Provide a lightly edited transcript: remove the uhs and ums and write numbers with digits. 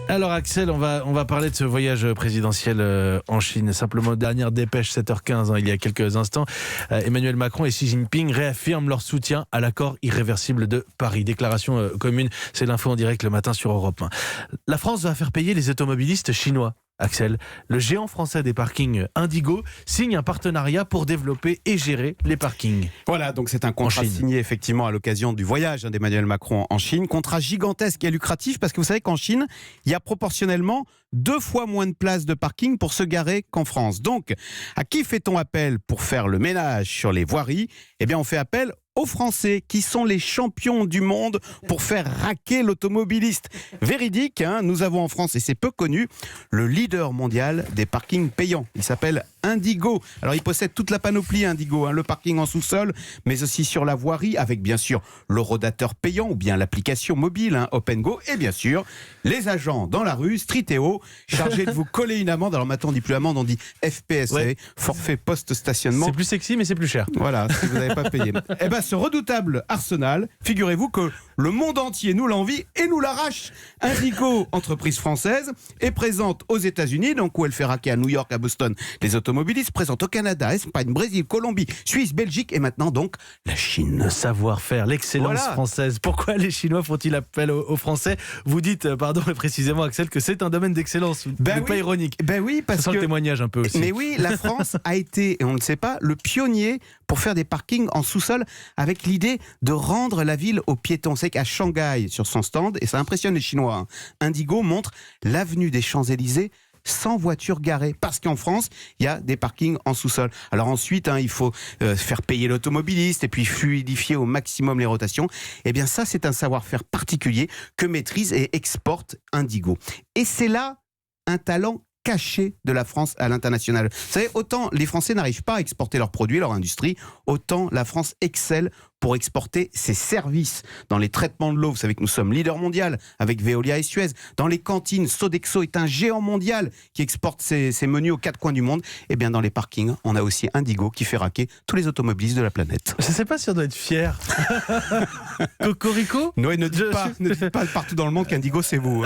Alors Axel, on va parler de ce voyage présidentiel en Chine. Simplement, dernière dépêche, 7h15, il y a quelques instants. Emmanuel Macron et Xi Jinping réaffirment leur soutien à l'accord irréversible de Paris. Déclaration commune, c'est l'info en direct le matin sur Europe 1. La France va faire payer les automobilistes chinois. Axel, le géant français des parkings Indigo signe un partenariat pour développer et gérer les parkings. Voilà, donc c'est un contrat signé effectivement à l'occasion du voyage d'Emmanuel Macron en Chine. Contrat gigantesque et lucratif parce que vous savez qu'en Chine, il y a proportionnellement 2 fois moins de places de parking pour se garer qu'en France. Donc, à qui fait-on appel pour faire le ménage sur les voiries ? Eh bien, on fait appel aux Français qui sont les champions du monde pour faire raquer l'automobiliste. Véridique, nous avons en France, et c'est peu connu, le leader mondial des parkings payants. Il s'appelle Indigo. Alors il possède toute la panoplie Indigo, le parking en sous-sol, mais aussi sur la voirie, avec bien sûr le rodateur payant ou bien l'application mobile OpenGo, et bien sûr les agents dans la rue, Streetéo, chargés de vous coller une amende. Alors maintenant on dit plus amende, on dit FPSC, ouais. Forfait post-stationnement. C'est plus sexy mais c'est plus cher. Voilà, si vous n'avez pas payé. Eh bien ce redoutable arsenal, figurez-vous que le monde entier nous l'envie et nous l'arrache. Indigo, entreprise française, est présente aux États-Unis, donc où elle fait raquer à New York, à Boston, les automobilistes, présente au Canada, Espagne, Brésil, Colombie, Suisse, Belgique et maintenant donc la Chine. Le savoir-faire, l'excellence française. Pourquoi les Chinois font-ils appel aux Français ? Vous dites, pardon, précisément Axel, que c'est un domaine d'excellence. Pas ironique. Ben oui, parce que le témoignage un peu aussi. Mais oui, la France a été, et on ne le sait pas, le pionnier pour faire des parkings en sous-sol avec l'idée de rendre la ville aux piétons. C'est qu'à Shanghai, sur son stand, et ça impressionne les Chinois, Indigo montre l'avenue des Champs-Élysées sans voiture garée, parce qu'en France, il y a des parkings en sous-sol. Alors ensuite, il faut faire payer l'automobiliste et puis fluidifier au maximum les rotations. Eh bien ça, c'est un savoir-faire particulier que maîtrise et exporte Indigo. Et c'est là un talent caché de la France à l'international. Vous savez, autant les Français n'arrivent pas à exporter leurs produits, leur industrie, autant la France excelle pour exporter ses services. Dans les traitements de l'eau, vous savez que nous sommes leader mondial avec Veolia et Suez. Dans les cantines, Sodexo est un géant mondial qui exporte ses menus aux 4 coins du monde. Et bien dans les parkings, on a aussi Indigo qui fait raquer tous les automobilistes de la planète. Je ne sais pas si on doit être fier. Cocorico ? Noé, ne dites pas partout dans le monde qu'Indigo c'est vous.